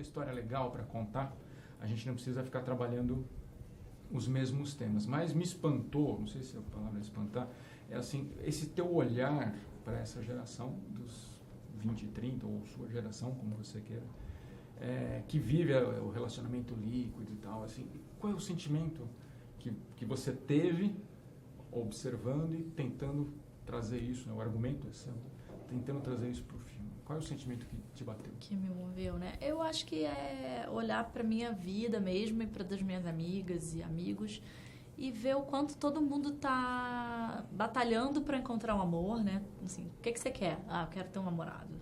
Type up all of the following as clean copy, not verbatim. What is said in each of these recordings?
história legal para contar, a gente não precisa ficar trabalhando os mesmos temas. Mas me espantou, não sei se a palavra é espantar, é assim, esse teu olhar para essa geração dos 20 e 30, ou sua geração, como você queira, que vive o relacionamento líquido e tal, assim, qual é o sentimento que você teve observando e tentando trazer isso, né, o argumento é seu, tentando trazer isso para o filme? Qual é o sentimento que te bateu? Que me moveu, né? Eu acho que é olhar para minha vida mesmo e para das minhas amigas e amigos e ver o quanto todo mundo tá batalhando para encontrar um amor, né? Assim, o que você quer? Ah, eu quero ter um namorado.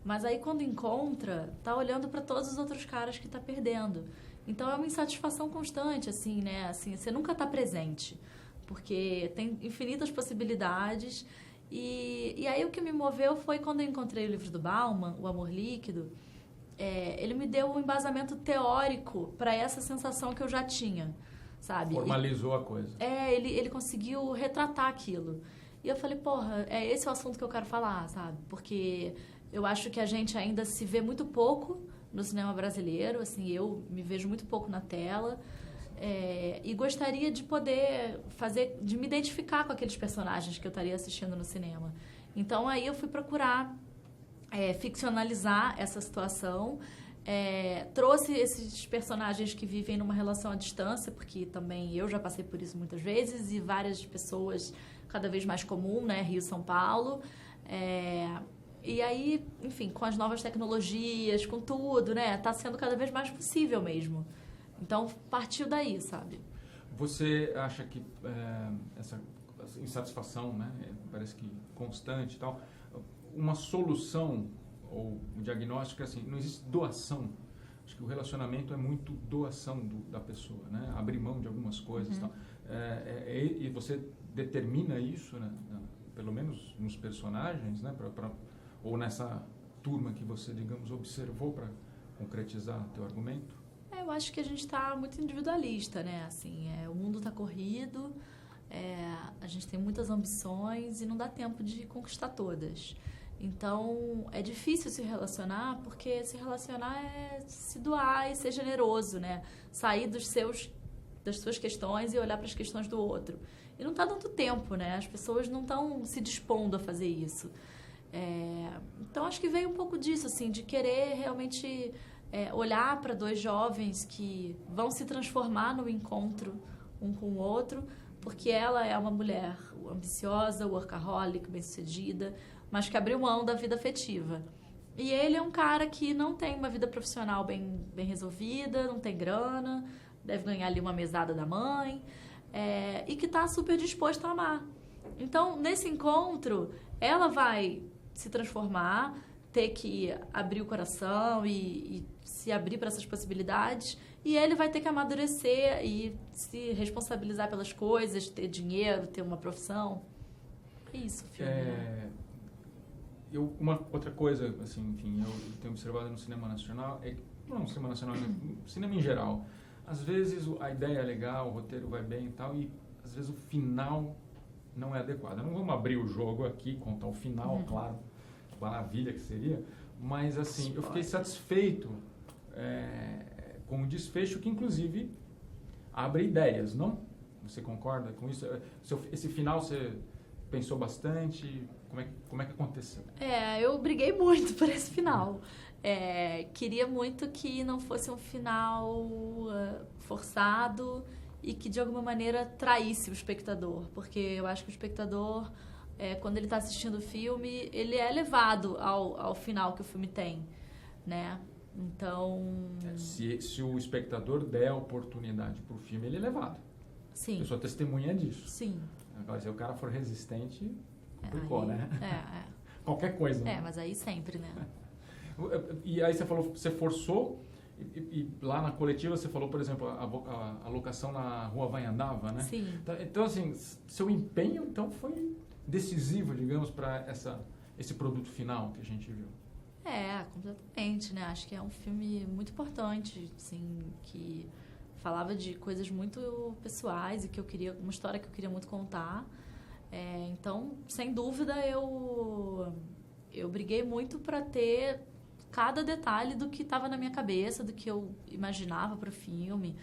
Mas aí quando encontra, tá olhando para todos os outros caras que tá perdendo. Então é uma insatisfação constante, assim, né? Assim, você nunca tá presente, porque tem infinitas possibilidades. E aí o que me moveu foi quando eu encontrei o livro do Bauman, O Amor Líquido. Ele me deu um embasamento teórico para essa sensação que eu já tinha, sabe? Formalizou a coisa. Ele conseguiu retratar aquilo. E eu falei, porra, é esse o assunto que eu quero falar, sabe? Porque eu acho que a gente ainda se vê muito pouco no cinema brasileiro, assim, eu me vejo muito pouco na tela. E gostaria de poder de me identificar com aqueles personagens que eu estaria assistindo no cinema. Então aí eu fui procurar ficcionalizar essa situação, trouxe esses personagens que vivem numa relação à distância, porque também eu já passei por isso muitas vezes, e várias pessoas, cada vez mais comum, né, Rio, São Paulo, e aí, enfim, com as novas tecnologias, com tudo, né, tá sendo cada vez mais possível mesmo. Então, partiu daí, sabe? Você acha que essa insatisfação, né, parece que constante e tal, uma solução ou um diagnóstico é assim, não existe doação. Acho que o relacionamento é muito doação da pessoa, né? Abrir mão de algumas coisas e tal. E você determina isso, né, pelo menos nos personagens, né, ou nessa turma que você, digamos, observou para concretizar teu argumento? Eu acho que a gente está muito individualista, né? Assim, o mundo está corrido, a gente tem muitas ambições e não dá tempo de conquistar todas. Então, é difícil se relacionar, porque se relacionar é se doar e ser generoso, né? Sair das suas questões e olhar para as questões do outro. E não está dando tempo, né? As pessoas não estão se dispondo a fazer isso. Então, acho que veio um pouco disso, assim, de querer realmente olhar para dois jovens que vão se transformar no encontro um com o outro, porque ela é uma mulher ambiciosa, workaholic, bem-sucedida, mas que abriu mão da vida afetiva. E ele é um cara que não tem uma vida profissional bem resolvida, não tem grana, deve ganhar ali uma mesada da mãe, e que está super disposto a amar. Então, nesse encontro, ela vai se transformar, ter que abrir o coração e se abrir para essas possibilidades, e ele vai ter que amadurecer e se responsabilizar pelas coisas, ter dinheiro, ter uma profissão. É isso, filme. Uma outra coisa, assim, enfim, eu tenho observado no cinema nacional, não no cinema nacional, no cinema em geral, às vezes a ideia é legal, o roteiro vai bem e tal, e às vezes o final não é adequado. Não vamos abrir o jogo aqui, contar o final, claro, que maravilha que seria, mas assim, eu fiquei satisfeito com o desfecho, que inclusive abre ideias, não? Você concorda com isso? Esse final você pensou bastante? Como é que aconteceu? Eu briguei muito por esse final. Queria muito que não fosse um final forçado e que de alguma maneira traísse o espectador, porque eu acho que o espectador, quando ele está assistindo o filme, ele é levado ao final que o filme tem, né? Então... Se o espectador der a oportunidade para o filme, ele é levado. Sim. Eu sou testemunha disso. Sim. Agora, se o cara for resistente, complicou, né? Qualquer coisa. Né? Mas aí sempre, né? E aí você falou, você forçou, e lá na coletiva você falou, por exemplo, a locação na Rua Vanhandava, né? Sim. Então, assim, seu empenho, então, foi decisivo, digamos, para esse produto final que a gente viu. Completamente, né? Acho que é um filme muito importante, assim, que falava de coisas muito pessoais e que uma história que eu queria muito contar. Então, sem dúvida, eu briguei muito para ter cada detalhe do que estava na minha cabeça, do que eu imaginava para o filme,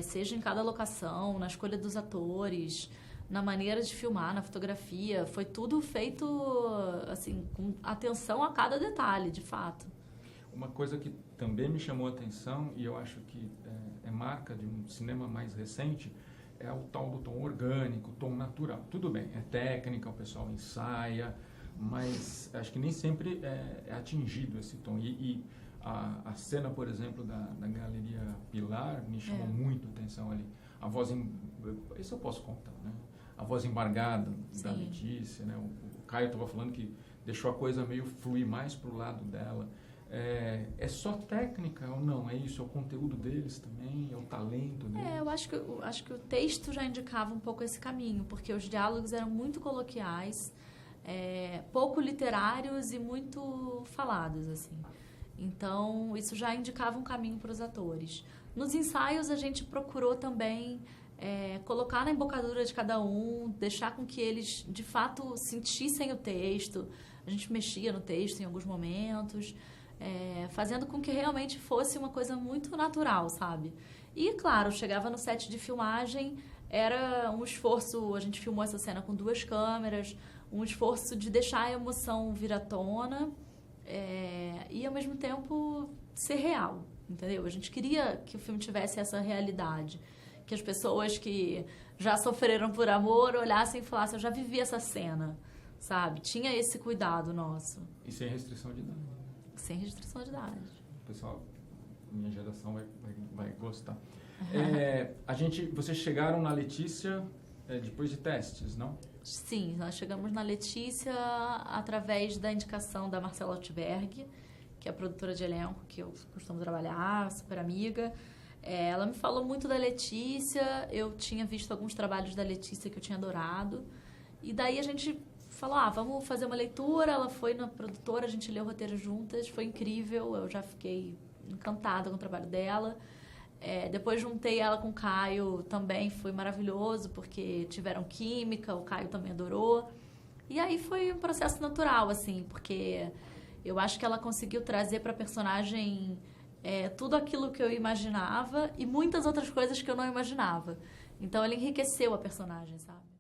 seja em cada locação, na escolha dos atores, na maneira de filmar, na fotografia. Foi tudo feito assim, com atenção a cada detalhe, de fato. Uma coisa que também me chamou a atenção, e eu acho que é marca de um cinema mais recente, é o tal do tom orgânico, tom natural. Tudo bem, é técnica, o pessoal ensaia, mas acho que nem sempre é atingido esse tom. E a cena, por exemplo, da Galeria Pilar me chamou muito a atenção ali. A voz, isso eu posso contar, né? A voz embargada da Letícia, né? O Caio estava falando que deixou a coisa meio fluir mais para o lado dela. É só técnica ou não? É isso? É o conteúdo deles também? É o talento deles? Eu acho que o texto já indicava um pouco esse caminho, porque os diálogos eram muito coloquiais, pouco literários e muito falados, assim. Então, isso já indicava um caminho para os atores. Nos ensaios, a gente procurou também colocar na embocadura de cada um, deixar com que eles, de fato, sentissem o texto. A gente mexia no texto em alguns momentos, fazendo com que realmente fosse uma coisa muito natural, sabe? E, claro, chegava no set de filmagem, era um esforço, a gente filmou essa cena com 2 câmeras, um esforço de deixar a emoção vir à tona e, ao mesmo tempo, ser real, entendeu? A gente queria que o filme tivesse essa realidade, que as pessoas que já sofreram por amor olhassem e falassem, eu já vivi essa cena, sabe? Tinha esse cuidado nosso. E sem restrição de idade. Sem restrição de idade. O pessoal, minha geração vai gostar. Vocês chegaram na Letícia depois de testes, não? Sim, nós chegamos na Letícia através da indicação da Marcela Altberg, que é a produtora de elenco que eu costumo trabalhar, super amiga. Ela me falou muito da Letícia, eu tinha visto alguns trabalhos da Letícia que eu tinha adorado. E daí a gente falou, vamos fazer uma leitura. Ela foi na produtora, a gente leu o roteiro juntas, foi incrível, eu já fiquei encantada com o trabalho dela. Depois juntei ela com o Caio, também foi maravilhoso, porque tiveram química, o Caio também adorou. E aí foi um processo natural, assim, porque eu acho que ela conseguiu trazer para a personagem tudo aquilo que eu imaginava e muitas outras coisas que eu não imaginava. Então ela enriqueceu a personagem, sabe?